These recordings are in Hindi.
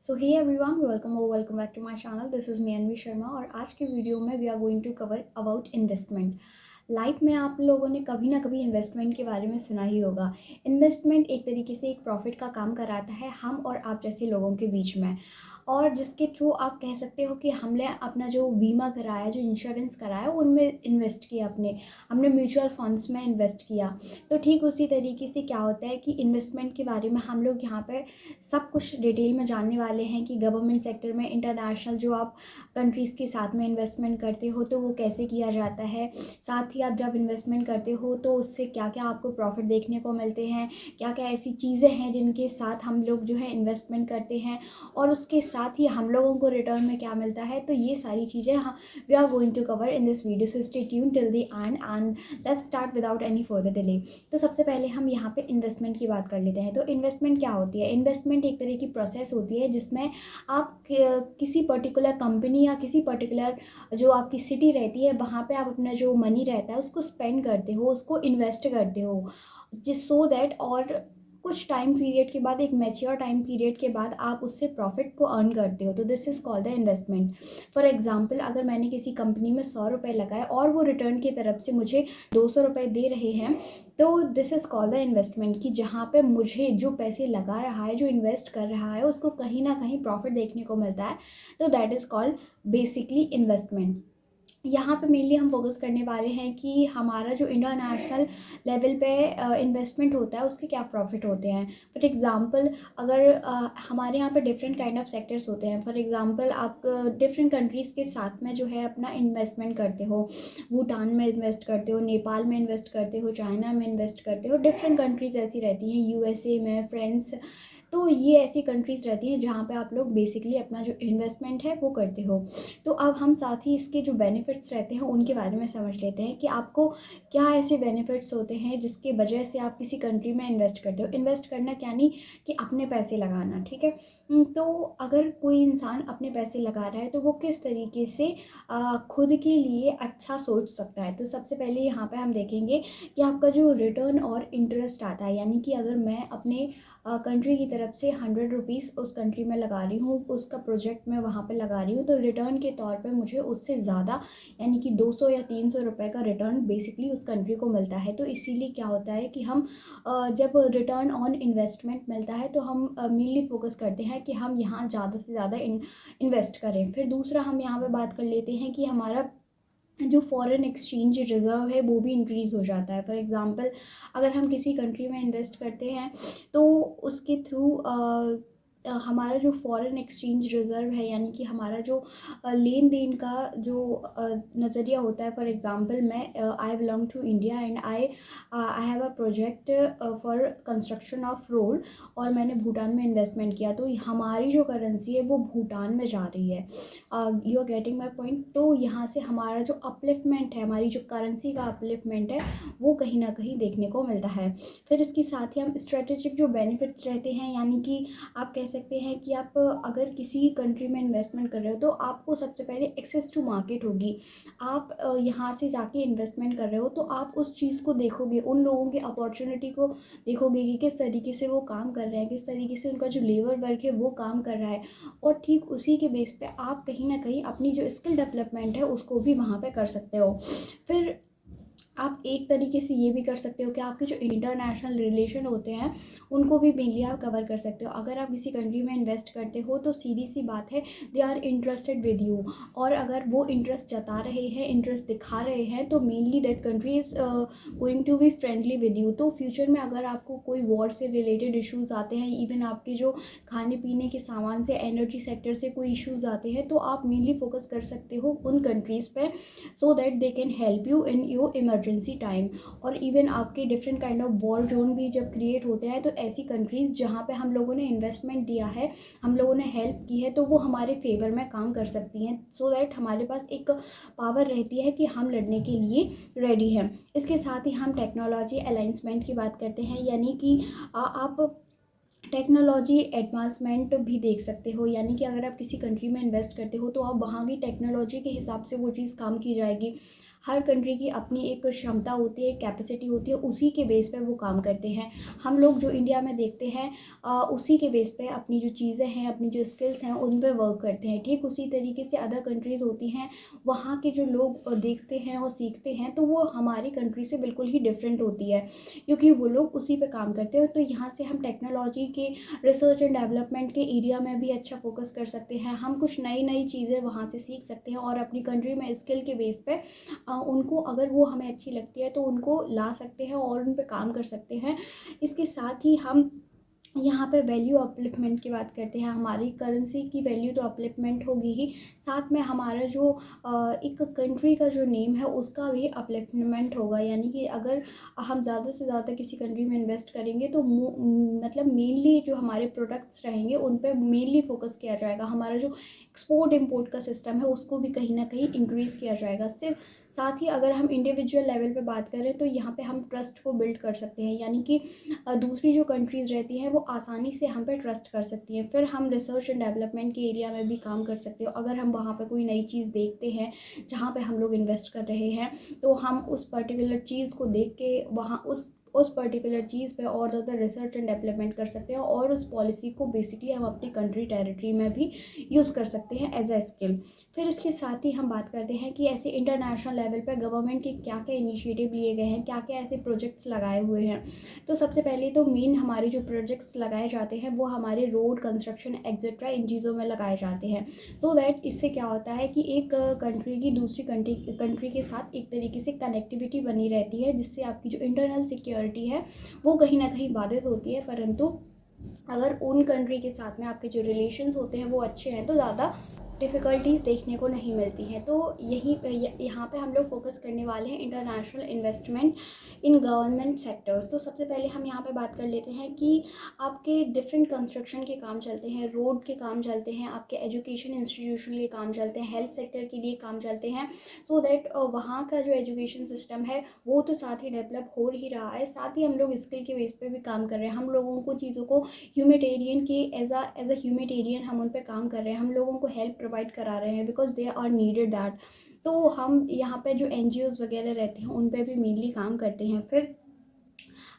So hey everyone, welcome back to my channel. This is me Anvi Sharma और आज के वीडियो में we are going to cover about investment. Life में आप लोगों ने कभी ना कभी इन्वेस्टमेंट के बारे में सुना ही होगा। इन्वेस्टमेंट एक तरीके से एक प्रॉफिट का काम कराता है हम और आप जैसे लोगों के बीच में, और जिसके थ्रू आप कह सकते हो कि हमने अपना जो बीमा कराया, जो इंश्योरेंस कराया, उनमें इन्वेस्ट किया, हमने म्यूचुअल फंड्स में इन्वेस्ट किया। तो ठीक उसी तरीके से क्या होता है कि इन्वेस्टमेंट के बारे में हम लोग यहाँ पे सब कुछ डिटेल में जानने वाले हैं कि गवर्नमेंट सेक्टर में, इंटरनेशनल जो आप कंट्रीज़ के साथ में इन्वेस्टमेंट करते हो तो वो कैसे किया जाता है। साथ ही आप जब इन्वेस्टमेंट करते हो तो उससे क्या क्या आपको प्रॉफिट देखने को मिलते हैं, क्या क्या ऐसी चीज़ें हैं जिनके साथ हम लोग जो है इन्वेस्टमेंट करते हैं, और उसके साथ ही हम लोगों को रिटर्न में क्या मिलता है। तो ये सारी चीज़ें we are going to cover in this video, so stay tune till the end let's start without any further delay. तो सबसे पहले हम यहाँ पे इन्वेस्टमेंट की बात कर लेते हैं। तो इन्वेस्टमेंट क्या होती है? इन्वेस्टमेंट एक तरह की प्रोसेस होती है जिसमें आप किसी पर्टिकुलर कंपनी या किसी पर्टिकुलर जो आपकी सिटी रहती है वहाँ पे आप अपना जो मनी रहता है उसको स्पेंड करते हो, उसको इन्वेस्ट करते हो, जिस सो दैट और कुछ टाइम पीरियड के बाद, एक मैच्योर टाइम पीरियड के बाद आप उससे प्रॉफिट को अर्न करते हो। तो this is called the investment. For example, अगर मैंने किसी कंपनी में 100 रुपये लगाए और वो रिटर्न की तरफ से मुझे 200 रुपये दे रहे हैं, तो this is called the investment, कि जहाँ पे मुझे जो पैसे लगा रहा है, जो इन्वेस्ट कर रहा है, उसको कहीं ना कहीं प्रॉफिट देखने को मिलता है। तो that is called basically investment. यहाँ पे मेनली हम फोकस करने वाले हैं कि हमारा जो इंटरनेशनल लेवल पे इन्वेस्टमेंट होता है उसके क्या प्रॉफिट होते हैं। फॉर एग्ज़ाम्पल, अगर हमारे यहाँ पे डिफरेंट काइंड ऑफ सेक्टर्स होते हैं। फॉर एग्ज़ाम्पल, आप डिफरेंट कंट्रीज़ के साथ में जो है अपना इन्वेस्टमेंट करते हो, भूटान में इन्वेस्ट करते हो, नेपाल में इन्वेस्ट करते हो, चाइना में इन्वेस्ट करते हो। डिफरेंट कंट्रीज़ ऐसी रहती हैं, यूएसए में, फ्रांस। तो ये ऐसी कंट्रीज़ रहती हैं जहाँ पे आप लोग बेसिकली अपना जो इन्वेस्टमेंट है वो करते हो। तो अब हम साथ ही इसके जो बेनिफिट्स रहते हैं उनके बारे में समझ लेते हैं कि आपको क्या ऐसे बेनिफिट्स होते हैं जिसके वजह से आप किसी कंट्री में इन्वेस्ट करते हो। इन्वेस्ट करना क्या नहीं कि अपने पैसे लगाना, ठीक है। तो अगर कोई इंसान अपने पैसे लगा रहा है तो वो किस तरीके से खुद के लिए अच्छा सोच सकता है। तो सबसे पहले यहाँ पे हम देखेंगे कि आपका जो रिटर्न और इंटरेस्ट आता है, यानी कि अगर मैं अपने कंट्री की तरफ से 100 रुपीज़ उस कंट्री में लगा रही हूँ, उसका प्रोजेक्ट मैं वहाँ पे लगा रही हूँ, तो रिटर्न के तौर पे मुझे उससे ज़्यादा, यानी कि 200 या 300 रुपये का रिटर्न बेसिकली उस कंट्री को मिलता है। तो इसीलिए क्या होता है कि हम जब रिटर्न ऑन इन्वेस्टमेंट मिलता है तो हम मेनली फोकस करते हैं कि हम यहाँ ज़्यादा से ज़्यादा इन्वेस्ट करें। फिर दूसरा हम यहाँ पे बात कर लेते हैं कि हमारा जो फॉरेन एक्सचेंज रिज़र्व है वो भी इंक्रीज़ हो जाता है। फॉर एग्ज़ाम्पल, अगर हम किसी कंट्री में इन्वेस्ट करते हैं तो उसके थ्रू हमारा जो फॉरेन एक्सचेंज रिज़र्व है, यानी कि हमारा जो लेन देन का जो नज़रिया होता है। फॉर एग्ज़ाम्पल, मैं I belong to India and I have a project for construction of road, और मैंने भूटान में इन्वेस्टमेंट किया, तो हमारी जो करेंसी है वो भूटान में जा रही है। You are getting my point. तो यहाँ से हमारा जो अपलिफ्टमेंट है, हमारी जो करेंसी का अपलिफ्टमेंट है, वो कहीं ना कहीं देखने को मिलता है। फिर इसके साथ ही हम स्ट्रेटेजिक जो बेनिफिट्स रहते हैं, यानी कि आप कह सकते हैं कि आप अगर किसी कंट्री में इन्वेस्टमेंट कर रहे हो तो आपको सबसे पहले एक्सेस टू मार्केट होगी। आप यहाँ से जाके इन्वेस्टमेंट कर रहे हो तो आप उस चीज़ को देखोगे, उन लोगों की अपॉर्चुनिटी को देखोगे कि किस तरीके से वो काम कर रहे हैं, किस तरीके से उनका जो लेबर वर्क है वो काम कर रहा है, और ठीक उसी के बेस पे आप कहीं ना कहीं अपनी जो स्किल डेवलपमेंट है उसको भी वहाँ पे कर सकते हो। फिर आप एक तरीके से ये भी कर सकते हो कि आपके जो इंटरनेशनल रिलेशन होते हैं उनको भी मेनली आप कवर कर सकते हो। अगर आप किसी कंट्री में इन्वेस्ट करते हो तो सीधी सी बात है, they are interested with you, और अगर वो इंटरेस्ट जता रहे हैं, इंटरेस्ट दिखा रहे हैं, तो mainly that country is going to be friendly with you. तो फ्यूचर में अगर आपको कोई वॉर से रिलेटेड इशूज़ आते हैं, इवन आपके जो खाने पीने के सामान से, एनर्जी सेक्टर से कोई इशूज़ आते हैं, तो आप मेनली फोकस कर सकते हो उन कंट्रीज़ पे, so that they can help you in your emergency time. और इवन आपके different kind of war zone भी जब क्रिएट होते हैं तो ऐसी कंट्रीज़ जहाँ पे हम लोगों ने इन्वेस्टमेंट दिया है, हम लोगों ने हेल्प की है, तो वो हमारे फेवर में काम कर सकती हैं, सो दैट हमारे पास एक पावर रहती है कि हम लड़ने के लिए रेडी हैं। इसके साथ ही हम टेक्नोलॉजी अलाइंसमेंट की बात करते हैं, यानी कि आप टेक्नोलॉजी एडवांसमेंट भी देख सकते हो। यानी कि अगर आप किसी कंट्री में इन्वेस्ट करते हो तो आप वहाँ की टेक्नोलॉजी के हिसाब से वो चीज़ काम की जाएगी। हर कंट्री की अपनी एक क्षमता होती है, कैपेसिटी होती है, उसी के बेस पे वो काम करते हैं। हम लोग जो इंडिया में देखते हैं उसी के बेस पे अपनी जो चीज़ें हैं, अपनी जो स्किल्स हैं, उन पे वर्क करते हैं। ठीक उसी तरीके से अदर कंट्रीज़ होती हैं, वहाँ के जो लोग देखते हैं और सीखते हैं, तो वो हमारी कंट्री से बिल्कुल ही डिफरेंट होती है, क्योंकि वो लोग उसी पे काम करते हैं। तो यहाँ से हम टेक्नोलॉजी के रिसर्च एंड डेवलपमेंट के एरिया में भी अच्छा फोकस कर सकते हैं। हम कुछ नई नई चीज़ें वहाँ से सीख सकते हैं और अपनी कंट्री में स्किल के बेस पे उनको, अगर वो हमें अच्छी लगती है तो उनको ला सकते हैं और उन पे काम कर सकते हैं। इसके साथ ही हम यहाँ पे वैल्यू अपलिफ्टमेंट की बात करते हैं। हमारी करेंसी की वैल्यू तो अपलिफ्टमेंट होगी ही, साथ में हमारा जो एक कंट्री का जो नेम है उसका भी अपलिफ्टमेंट होगा। यानी कि अगर हम ज़्यादा से ज़्यादा किसी कंट्री में इन्वेस्ट करेंगे तो मतलब मेनली जो हमारे प्रोडक्ट्स रहेंगे उन पे मेनली फोकस किया जाएगा। हमारा जो एक्सपोर्ट इम्पोर्ट का सिस्टम है उसको भी कहीं ना कहीं इंक्रीज़ किया जाएगा। सिर्फ साथ ही अगर हम इंडिविजुअल लेवल पे बात करें तो यहाँ पे हम ट्रस्ट को बिल्ड कर सकते हैं। यानी कि दूसरी जो कंट्रीज़ रहती हैं वो आसानी से हम पे ट्रस्ट कर सकती हैं। फिर हम रिसर्च एंड डेवलपमेंट के एरिया में भी काम कर सकते हो। अगर हम वहाँ पे कोई नई चीज़ देखते हैं जहाँ पे हम लोग इन्वेस्ट कर रहे हैं, तो हम उस पर्टिकुलर चीज़ को देख के वहाँ उस पर्टिकुलर चीज़ पे और ज़्यादा रिसर्च एंड डेवलपमेंट कर सकते हैं और उस पॉलिसी को बेसिकली हम अपनी कंट्री टेरिटरी में भी यूज़ कर सकते हैं एज अ स्किल। फिर इसके साथ ही हम बात करते हैं कि ऐसे इंटरनेशनल लेवल पर गवर्नमेंट के क्या क्या इनिशिएटिव लिए गए हैं, क्या क्या ऐसे प्रोजेक्ट्स लगाए हुए हैं। तो सबसे पहले तो मेन हमारे जो प्रोजेक्ट्स लगाए जाते हैं वो हमारे रोड कंस्ट्रक्शन एक्सेट्रा इन चीज़ों में लगाए जाते हैं। सो दैट इससे क्या होता है कि एक कंट्री की दूसरी कंट्री के साथ एक तरीके से कनेक्टिविटी बनी रहती है, जिससे आपकी जो इंटरनल सिक्योरिटी है वो कहीं ना कहीं बाधित होती है। परंतु अगर उन कंट्री के साथ में आपके जो रिलेशंस होते हैं वो अच्छे हैं तो ज़्यादा डिफ़िकल्टीज़ देखने को नहीं मिलती हैं। तो यहाँ पे हम लोग फोकस करने वाले हैं international investment in government sector. तो सबसे पहले हम यहाँ पे बात कर लेते हैं कि आपके डिफरेंट कंस्ट्रक्शन के काम चलते हैं, रोड के काम चलते हैं, आपके एजुकेशन इंस्टीट्यूशन के काम चलते हैं, हेल्थ सेक्टर के लिए काम चलते हैं। सो दैट वहाँ का जो एजुकेशन सिस्टम है वो तो साथ ही डेवलप हो ही रहा है, साथ ही हम लोग स्किल के बेस पे भी काम कर रहे हैं। हम लोगों को चीज़ों को ह्यूमैनिटेरियन के एज अ ह्यूमैनिटेरियन हम उन पे काम कर रहे हैं, हम लोगों को हेल्प प्रोवाइड करा रहे हैं because they are needed that. तो हम यहाँ पे जो एनजीओज़ वगैरह रहते हैं उन पे भी मेनली काम करते हैं। फिर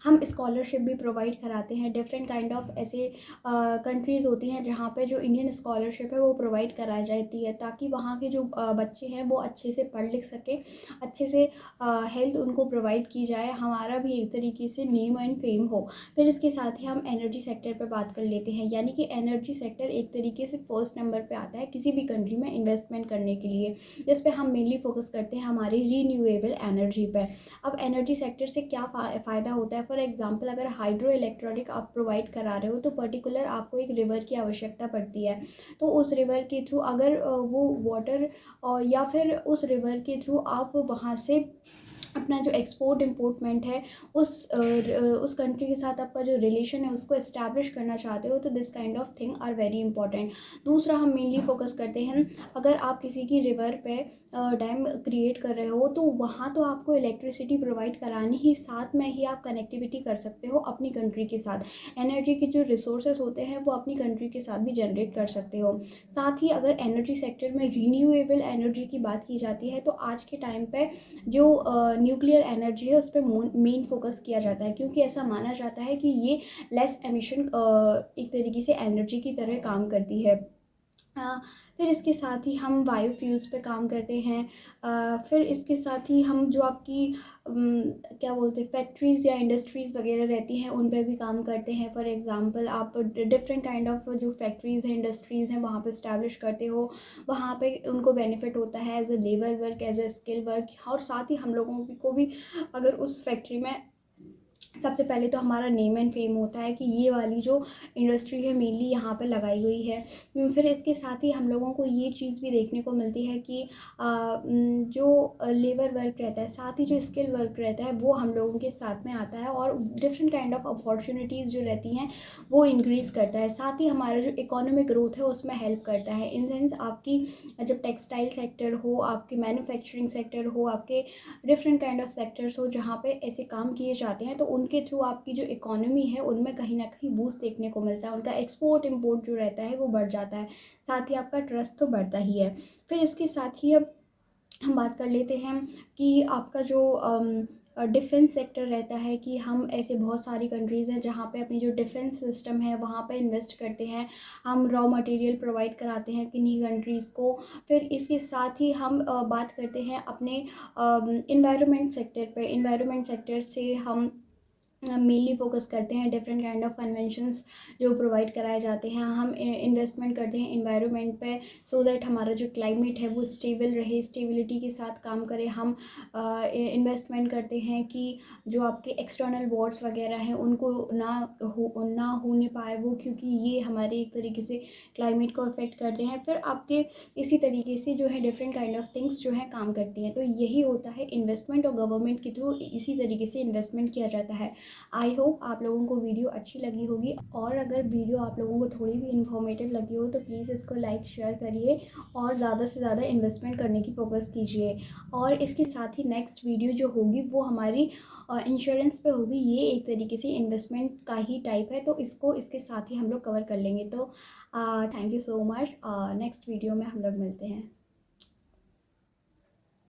हम स्कॉलरशिप भी प्रोवाइड कराते हैं। डिफरेंट काइंड ऑफ ऐसे कंट्रीज़ होती हैं जहाँ पे जो इंडियन स्कॉलरशिप है वो प्रोवाइड कराई जाती है, ताकि वहाँ के जो बच्चे हैं वो अच्छे से पढ़ लिख सकें, अच्छे से हेल्थ उनको प्रोवाइड की जाए, हमारा भी एक तरीके से नेम एंड फेम हो। फिर इसके साथ ही हम एनर्जी सेक्टर पर बात कर लेते हैं। यानी कि एनर्जी सेक्टर एक तरीके से फर्स्ट नंबर पे आता है किसी भी कंट्री में इन्वेस्टमेंट करने के लिए, जिस पे हम मेनली फोकस करते हैं हमारी रीन्यूएबल एनर्जी पे। अब एनर्जी सेक्टर से क्या फ़ायदा होता है, फॉर एग्जांपल अगर हाइड्रो इलेक्ट्रॉनिक आप प्रोवाइड करा रहे हो तो पर्टिकुलर आपको एक रिवर की आवश्यकता पड़ती है। तो उस रिवर के थ्रू अगर वो वाटर या फिर उस रिवर के थ्रू आप वहाँ से अपना जो एक्सपोर्ट इम्पोर्टमेंट है उस कंट्री के साथ आपका जो रिलेशन है उसको इस्टेब्लिश करना चाहते हो, तो this kind of thing are very important. दूसरा हम मेनली फोकस करते हैं, अगर आप किसी की रिवर पे डैम क्रिएट कर रहे हो तो वहाँ तो आपको इलेक्ट्रिसिटी प्रोवाइड करानी ही, साथ में ही आप कनेक्टिविटी कर सकते हो अपनी कंट्री के साथ। एनर्जी के जो रिसोर्सेज होते हैं वो अपनी कंट्री के साथ भी जनरेट कर सकते हो। साथ ही अगर एनर्जी सेक्टर में रीन्यूएबल एनर्जी की बात की जाती है तो आज के टाइम पे जो न्यूक्लियर एनर्जी है उस पर मेन फोकस किया जाता है, क्योंकि ऐसा माना जाता है कि ये लेस एमिशन एक तरीके से एनर्जी की तरह काम करती है। फिर इसके साथ ही हम बायोफ्यूल्स पे काम करते हैं। फिर इसके साथ ही हम जो आपकी क्या बोलते हैं फैक्ट्रीज़ या इंडस्ट्रीज़ वगैरह रहती हैं उन पे भी काम करते हैं। फॉर एग्जांपल आप डिफरेंट काइंड ऑफ जो फैक्ट्रीज़ हैं, इंडस्ट्रीज़ हैं, वहाँ पे इस्टेब्लिश करते हो, वहाँ पे उनको बेनिफिट होता है as a labour work, as a skill work. और साथ ही हम लोगों को भी अगर उस फैक्ट्री में सबसे पहले तो हमारा नेम एंड फेम होता है कि ये वाली जो इंडस्ट्री है मेनली यहाँ पे लगाई हुई है। फिर इसके साथ ही हम लोगों को ये चीज़ भी देखने को मिलती है कि जो लेबर वर्क रहता है, साथ ही जो स्किल वर्क रहता है वो हम लोगों के साथ में आता है और डिफरेंट काइंड ऑफ अपॉर्चुनिटीज़ जो रहती हैं वो इंक्रीज़ करता है। साथ ही हमारा जो इकोनॉमिक ग्रोथ है उसमें हेल्प करता है। इन सेंस आपकी जब टेक्सटाइल सेक्टर हो, आपके मैन्युफैक्चरिंग सेक्टर हो, आपके डिफरेंट काइंड ऑफ सेक्टर्स हो जहाँ पे ऐसे काम किए जाते हैं, तो उनके थ्रू आपकी जो इकोनॉमी है उनमें कहीं ना कहीं बूस्ट देखने को मिलता है, उनका एक्सपोर्ट इंपोर्ट जो रहता है वो बढ़ जाता है, साथ ही आपका ट्रस्ट तो बढ़ता ही है। फिर इसके साथ ही अब हम बात कर लेते हैं कि आपका जो डिफेंस सेक्टर रहता है, कि हम ऐसे बहुत सारी कंट्रीज़ हैं जहाँ पे अपनी जो डिफेंस सिस्टम है वहाँ पे इन्वेस्ट करते हैं। हम रॉ मटेरियल प्रोवाइड कराते हैं किन्हीं कंट्रीज़ को। फिर इसके साथ ही हम बात करते हैं अपने इन्वायरमेंट सेक्टर पे। इन्वायरमेंट सेक्टर से हम मेनली फ़ोकस करते हैं डिफरेंट काइंड ऑफ कन्वेंशंस जो प्रोवाइड कराए जाते हैं। हम इन्वेस्टमेंट करते हैं इन्वायरमेंट पे, सो दैट हमारा जो क्लाइमेट है वो स्टेबल रहे, स्टेबिलिटी के साथ काम करे। हम इन्वेस्टमेंट करते हैं कि जो आपके एक्सटर्नल वॉर्स वगैरह हैं उनको ना होने पाए वो, क्योंकि ये हमारे एक तरीके से क्लाइमेट को अफेक्ट करते हैं। फिर आपके इसी तरीके से जो है डिफरेंट काइंड ऑफ थिंग्स जो है काम करती हैं। तो यही होता है इन्वेस्टमेंट, और गवर्नमेंट के थ्रू इसी तरीके से इन्वेस्टमेंट किया जाता है। आई होप आप लोगों को वीडियो अच्छी लगी होगी, और अगर वीडियो आप लोगों को थोड़ी भी इन्फॉर्मेटिव लगी हो तो प्लीज़ इसको लाइक शेयर करिए, और ज़्यादा से ज़्यादा इन्वेस्टमेंट करने की फ़ोकस कीजिए। और इसके साथ ही नेक्स्ट वीडियो जो होगी वो हमारी इंश्योरेंस पे होगी। ये एक तरीके से इन्वेस्टमेंट का ही टाइप है, तो इसको इसके साथ ही हम लोग कवर कर लेंगे। तो thank you so much. Next video में हम लोग मिलते हैं।